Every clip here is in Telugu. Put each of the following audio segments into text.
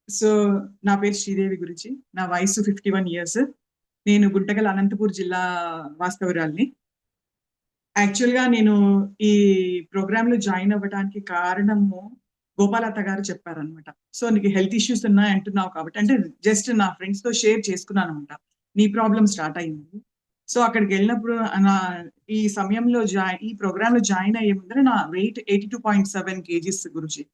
సో, నా పేరు శ్రీదేవి గురూజీ. నా వయస్సు 51 ఇయర్స్. నేను గుంటకల్ అనంతపూర్ జిల్లా వాస్తవ్యురాలిని. యాక్చువల్‌గా నేను ఈ ప్రోగ్రామ్‌లో జాయిన్ అవ్వటానికి కారణము గోపాలత్త గారు చెప్పారనమాట. సో, "నీకు హెల్త్ ఇష్యూస్ ఉన్నాయి అంటున్నావు కాబట్టి" అంటే జస్ట్ నా ఫ్రెండ్స్‌తో షేర్ చేసుకున్నాననమాట. నీ ప్రాబ్లమ్ స్టార్ట్ అయింది. సో, అక్కడికెళ్ళినప్పుడు నా ఈ సమయంలో ఈ ప్రోగ్రామ్‌లో జాయిన్ అయ్యే ముందర నా వెయిట్ 82.7 కేజీస్ గురూజీ.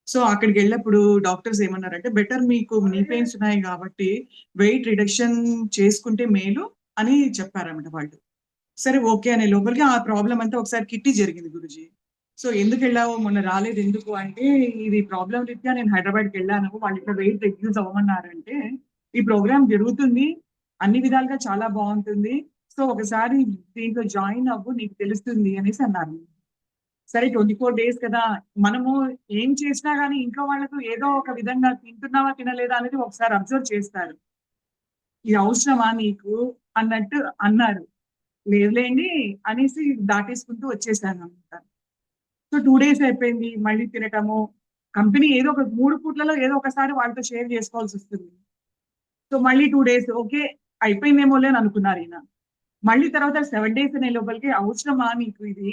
సో, అక్కడికెళ్ళినప్పుడు డాక్టర్స్ ఏమన్నారంటే, "బెటర్ మీకు నీ పెయిన్స్ ఉన్నాయి గాబట్టి, వెయిట్ రిడక్షన్ చేసుకుంటే మేలు" అని చెప్పారన్నమాట వాళ్ళు. సరే ఓకే అనే లోపలికి ఆ ప్రాబ్లమ్ అంతా ఒకసారి కిట్టీ జరిగింది గురూజీ. సో, "ఎందుకెళ్ళావు? మొన్న రాలేదెందుకు?" అంటే, "ఇది ప్రాబ్లమ్ రీత్యా నేను హైదరాబాద్‌కెళ్ళాను. వాళ్ళిట్లా వెయిట్ రెడ్యూస్ అవ్వమన్నారంటే, ఈ ప్రోగ్రామ్ జరుగుతుంది. అన్ని విధాలుగా చాలా బావుంటుంది. సో, ఒకసారి దీంట్లో జాయిన్ అవ్వు. నీకు తెలుస్తుంది" అనేసి అన్నారు. సరే 24 డేస్ కదా! మనము ఏం చేసినా గాని ఇంట్లో వాళ్ళతో ఏదో ఒక విధంగా తింటున్నావా, తినలేదా అనేది ఒకసారి అబ్జర్వ్ చేస్తారు. ఇది అవసరమా నీకు అన్నట్టు అన్నారు. లేదులెండి అనేసి దాటేసుకుంటూ వచ్చేసాననమాట. సో 2 డేస్ అయిపోయింది. మళ్ళీ తినటము. కంపెనీ ఏదో ఒక 3 పూట్లలో ఏదో ఒకసారి వాళ్ళతో షేర్ చేసుకోవాల్సొస్తుంది. సో మళ్ళీ 2 డేస్ ఓకే. అయిపోయిందేమోలే అని అనుకున్నారీయన. మళ్ళీ తర్వాత 7 డేస్ అనే లోపలికి అవసరమా నీకు ఇది?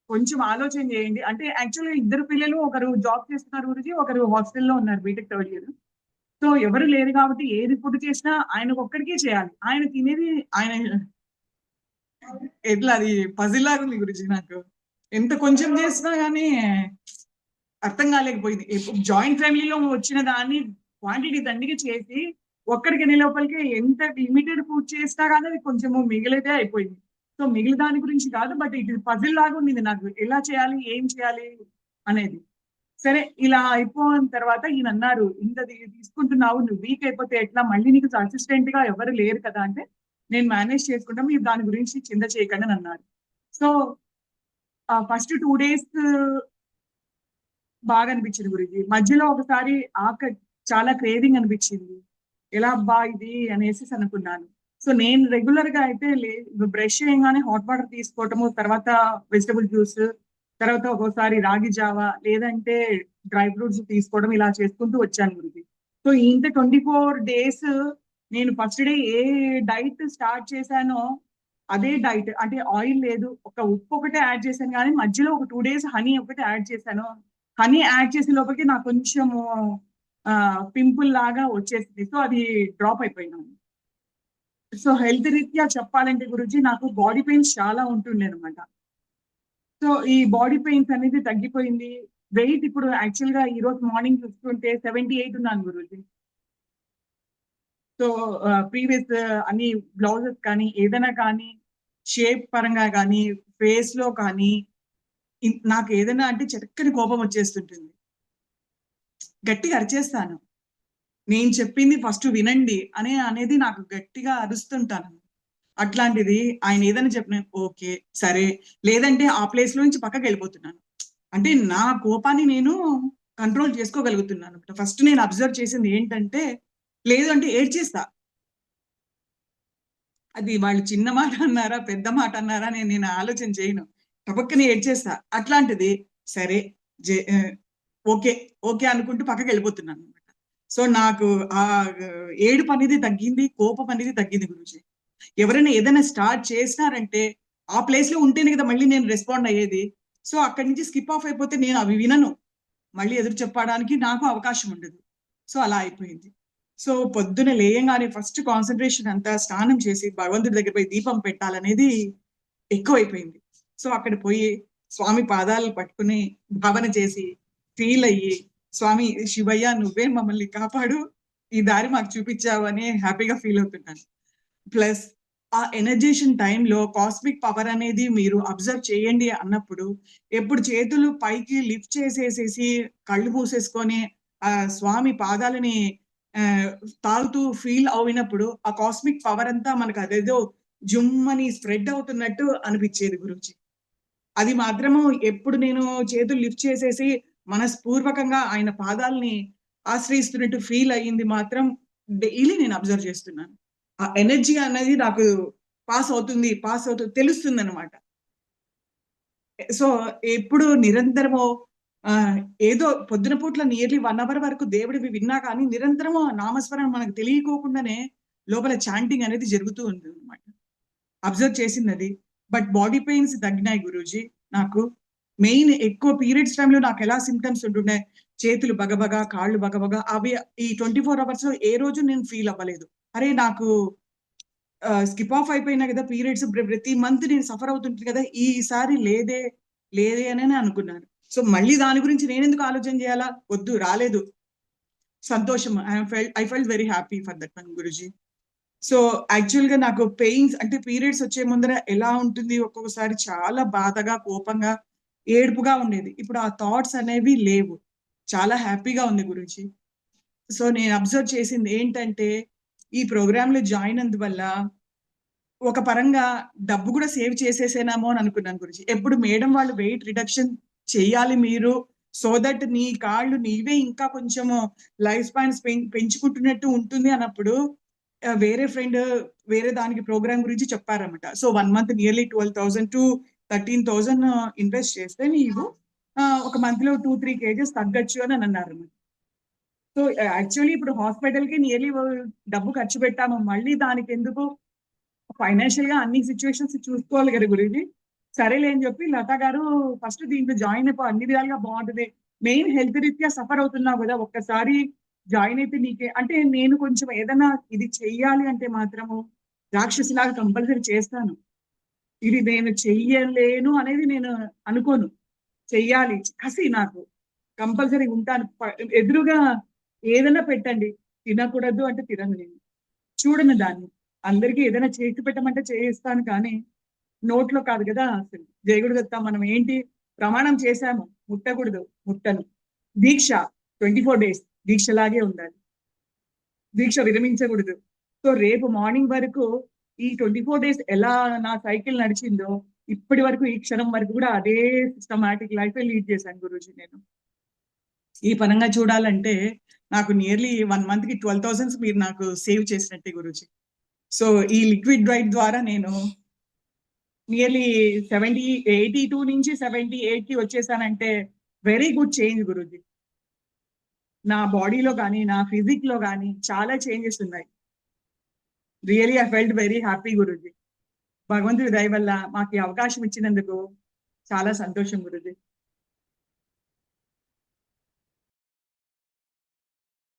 కొంచెం ఆలోచన చేయండి. అంటే యాక్చువల్‌గా ఇద్దరు పిల్లలు ఒకరు జాబ్ చేస్తున్నారు గురుజీ. ఒకరు హాస్టల్‌లో ఉన్నారు బీటెక్ థర్డ్ ఇయర్. సో ఎవరు లేరు కాబట్టి ఏది ఫుడ్ చేసినా ఆయనకొక్కడికే చేయాలి. ఆయన తినేది ఆయన ఎట్లా అది పజిల్ లాగా ఉంది గురుజీ నాకు. ఎంత కొంచెం చేసినా గాని అర్థం కాలేకపోయింది. జాయింట్ ఫ్యామిలీలో వచ్చిన దాన్ని క్వాంటిటీ దండిగా చేసి ఒక్కడికి ఎన్ని లోపలికి ఎంత లిమిటెడ్ ఫుడ్ చేసినా గాని అది కొంచెము మిగిలితే అయిపోయింది. సో మిగిలిన దాని గురించి కాదు. బట్ ఇది పజిల్ లాగా ఉండింది నాకు. ఎలా చేయాలి? ఏం చేయాలి? అనేది. సరే ఇలా అయిపోయిన తర్వాత ఈయనన్నారు, "ఇంతది తీసుకుంటున్నావు. నువ్వు వీక్ అయిపోతే ఎట్లా? మళ్ళీ నీకు కన్సిస్టెంట్‌గా ఎవరు లేరు కదా!" అంటే, "నేను మేనేజ్ చేసుకుంటా. మీరు దాని గురించి చింత చేయకండి" అని అన్నారు. సో, ఫస్ట్ 2 డేస్ బాగా అనిపించింది గురూజీ. మధ్యలో ఒకసారి చాలా క్రేవింగ్ అనిపించింది. ఎలా అబ్బా! ఇది అనేసేసి అనుకున్నాను. సో, నేను రెగ్యులర్‌గా అయితే బ్రష్ చేయంగానే హాట్ వాటర్ తీసుకోవటము, తర్వాత వెజిటబుల్ జ్యూస్, తర్వాత ఒక్కోసారి రాగి జావ, లేదంటే డ్రై ఫ్రూట్స్ తీసుకోవడం ఇలా చేసుకుంటూ వచ్చాను గురూజీ. సో, ఇంత 24 డేస్ నేను ఫస్ట్ డే ఏ డైట్ స్టార్ట్ చేశానో, అదే డైట్ అంటే ఆయిల్ లేదు. ఒక ఉప్పు ఒకటే యాడ్ చేశాను గానీ, మధ్యలో ఒక 2 డేస్ హనీ ఒకటి యాడ్ చేశాను. హనీ యాడ్ చేసే లోపలికి నాకు కొంచెము పింపుల్ లాగా వచ్చేసింది. సో, అది డ్రాప్ అయిపోయినాను. సో, హెల్త్ రీత్యా చెప్పాలంటే గురూజీ నాకు బాడీ పెయిన్స్ చాలా ఉంటుండేనమాట. సో, ఈ బాడీ పెయిన్స్ అనేది తగ్గిపోయింది. వెయిట్ ఇప్పుడు యాక్చువల్‌గా ఈరోజు మార్నింగ్ చూసుకుంటే 78 ఉన్నాను గురూజీ. సో, ప్రీవియస్ అన్ని బ్లౌజెస్ కానీ, ఏదైనా కానీ, షేప్ పరంగా గానీ, ఫేస్‌లో కానీ, నాకేదైనా అంటే చటుక్కని కోపం వచ్చేస్తుంటుంది. గట్టిగా అరిచేస్తాను. నేను చెప్పింది ఫస్ట్ వినండి అనేది నాకు గట్టిగా అరుస్తుంటాను. అట్లాంటిది ఆయన ఏదైనా చెప్పిన ఓకే. సరే. లేదంటే ఆ ప్లేస్‌లో నుంచి పక్కకెళ్ళిపోతున్నాను. అంటే నా కోపాన్ని నేను కంట్రోల్ చేసుకోగలుగుతున్నాను. ఫస్ట్ నేను అబ్జర్వ్ చేసింది ఏంటంటే, లేదు అంటే ఏడ్చేస్తా. అది వాళ్ళు చిన్న మాట అన్నారా? పెద్ద మాట అన్నారా? అని నేను ఆలోచన చేయను. టపక్కన ఏడ్చేస్తా. అట్లాంటిది సరే జె ఆహ్, ఓకే. ఓకే అనుకుంటూ పక్కకెళ్ళిపోతున్నాననమాట. సో, నాకు ఏడుపనేది తగ్గింది. కోపం అనేది తగ్గింది గురూజీ. ఎవరైనా ఏదైనా స్టార్ట్ చేసినారంటే, ఆ ప్లేస్‌లో ఉంటేనే కదా మళ్ళీ నేను రెస్పాండ్ అయ్యేది. సో, అక్కడి నుంచి స్కిప్ ఆఫ్ అయిపోతే నేను అవి వినను. మళ్ళీ ఎదురు చెప్పడానికి నాకు అవకాశం ఉండదు. సో, అలా అయిపోయింది. సో, పొద్దున లేయంగానే ఫస్ట్ కాన్సంట్రేషన్ అంతా స్నానం చేసి భగవంతుడి దగ్గర పోయి దీపం పెట్టాలనేది ఎక్కువైపోయింది. సో, అక్కడ పోయి స్వామి పాదాలు పట్టుకొని భావన చేసి, ఫీల్ అయ్యి, "స్వామి శివయ్య నువ్వే మమ్మల్ని కాపాడు. ఈ దారి మాకు చూపించావు" అని హ్యాపీగా ఫీల్ అవుతున్నాను. ప్లస్ ఆ ఎనర్జేషన్ టైమ్‌లో కాస్మిక్ పవర్ అనేది మీరు అబ్జర్వ్ చేయండి అన్నప్పుడు, ఎప్పుడు చేతులు పైకి లిఫ్ట్ చేసేసేసి, కళ్ళు మూసేసుకొని, స్వామి పాదాలని ఆహ్, తాకుతూ ఫీల్ అయినప్పుడు, ఆ కాస్మిక్ పవర్ అంతా మనకు అదేదో జుమ్మని స్ప్రెడ్ అవుతున్నట్టు అనిపిచ్చేది గురూజీ. అది మాత్రము ఎప్పుడు నేను చేతులు లిఫ్ట్ చేసేసి, మనస్పూర్వకంగా ఆయన పాదాల్ని ఆశ్రయిస్తున్నట్టు ఫీల్ అయ్యింది మాత్రం డైలీ నేను అబ్జర్వ్ చేస్తున్నాను. ఆ ఎనర్జీ అనేది నాకు పాస్ అవుతుంది తెలుస్తుందనమాట. సో, ఎప్పుడు నిరంతరము ఆహ్, ఏదో పొద్దున పూట్ల నియర్లీ 1 అవర్ వరకు దేవుడివి విన్నా కానీ, నిరంతరము నామస్మరణ మనకు తెలియకోకుండానే లోపల చాంటింగ్ అనేది జరుగుతూ ఉందనమాట. అబ్జర్వ్ చేసిందది. బట్ బాడీ పెయిన్స్ తగ్గినాయి గురూజీ నాకు. మెయిన్ ఎక్కువ పీరియడ్స్ టైమ్‌లో నాకెలా సింప్టమ్స్ ఉంటుండే, చేతులు బగబగ, కాళ్ళు బగబగ అవి ఈ 24 అవర్స్‌లో ఏ రోజు నేను ఫీల్ అవ్వలేదు. అరే! నాకు స్కిప్ ఆఫ్ అయిపోయినా గదా! పీరియడ్స్ ప్రతి మంత్ నేను సఫర్ అవుతుంటిని గదా! ఈసారి లేదే అననే అనుకున్నాను. సో, మళ్ళీ దాని గురించి నేనెందుకు ఆలోచన జేయాలా? వద్దు రాలేదు. సంతోషం. I felt very happy for that one Guruji. So, యాక్చువల్‌గా నాకు పెయిన్స్ అంటే పీరియడ్స్ వచ్చే ముందర ఎలా ఉంటుంది? ఒక్కొక్కసారి చాలా బాధగా, కోపంగా, ఏడుపుగా ఉండేది. ఇప్పుడు ఆ థాట్స్ అనేవి లేవు. చాలా హ్యాపీగా ఉంది గురూజీ. సో, నేను అబ్జర్వ్ చేసింది ఏంటంటే, ఈ ప్రోగ్రామ్‌లో జాయిన్ అందువల్ల ఒక పరంగా డబ్బు గూడా సేవ్ చేసేసానేమో అని అనుకున్నాను గురూజీ. ఎప్పుడు మేడం వాళ్ళు వెయిట్ రిడక్షన్ చెయ్యాలి మీరు. సో దట్ నీ కాళ్ళు నీవే ఇంకా కొంచెము లైఫ్ స్పాన్స్ పెంచుకుంటున్నట్టు ఉంటుంది అన్నప్పుడు వేరే ఫ్రెండ్ వేరే దానికి ప్రోగ్రామ్ గురించి చెప్పారన్నమాట. సో, 1 మంత్ నియర్లీ 12,000-13,000 ఇన్వెస్ట్ చేస్తే నీవు ఒక మంత్‌లో 2, 3 కేజెస్ తగ్గొచ్చు అని అన్నారన్నమాట. సో, యాక్చువల్లీ ఇప్పుడు హాస్పిటల్‌కి నియర్లీ డబ్బు ఖర్చు పెట్టాము. మళ్ళీ దానికెందుకు ఫైనాన్షియల్‌గా అన్ని సిట్యుయేషన్స్ చూసుకోవాలి గదా గురూజీ. సరేలే అని జెప్పి లత గారు ఫస్ట్ దీంట్లో జాయిన్ అయిపో అన్ని విధాలుగా బావుంటది. మెయిన్ హెల్త్ రీత్యా సఫర్ అవుతున్నావు గదా! ఒక్కసారి జాయిన్ అయితే నీకే అంటే నేను కొంచెం ఏదన్నా ఇది చెయ్యాలి అంటే మాత్రము రాక్షసిలాగా కంపల్సరీ చేస్తాను. ఇది నేను చెయ్యలేను అనేది నేను అనుకోను. చెయ్యాలి. కసి నాకు. కంపల్సరీ ఉంటాను. ఎదురుగా ఏదన్నా పెట్టండి. తినకూడదు అంటే తినను నేను. చూడను దాన్ని. అందరికి ఏదైనా చేసి పెట్టమంటే చేయిస్తాను కానీ, నోట్లో కాదు గదా! అసలు. జేగుడు దత్త మనం ఏంటి ప్రమాణం చేశాము. ముట్టకూడదు. ముట్టను. దీక్ష 24 డేస్ దీక్షలాగే ఉండాలి. దీక్ష విరమించకూడదు. సో, రేపు మార్నింగ్ వరకు ఈ 24 డేస్ ఎలా నా సైకిల్ నడిచిందో, ఇప్పటి వరకు ఈ క్షణం వరకు గూడా అదే సిస్టమాటిక్ లైఫే లీడ్ చేశాను గురూజీ నేను. ఈ పరంగా చూడాలంటే నాకు నియర్లీ 1 మంత్‌కి 12,000 మీరు నాకు సేవ్ చేసినట్టే గురూజీ. సో, ఈ లిక్విడ్ డైట్ ద్వారా నేను నియర్లీ 82 నుంచి 78కి వచ్చేసానంటే వెరీ గుడ్ చేంజ్ గురూజీ. నా బాడీలో గాని, నా ఫిజిక్‌లో గాని చాలా చేంజెస్ ఉన్నాయి. Really I felt very happy Guruji. భగవంతుడి దయ వల్ల మాకు ఈ అవకాశం ఇచ్చినందుకు చాలా సంతోషం గురూజీ.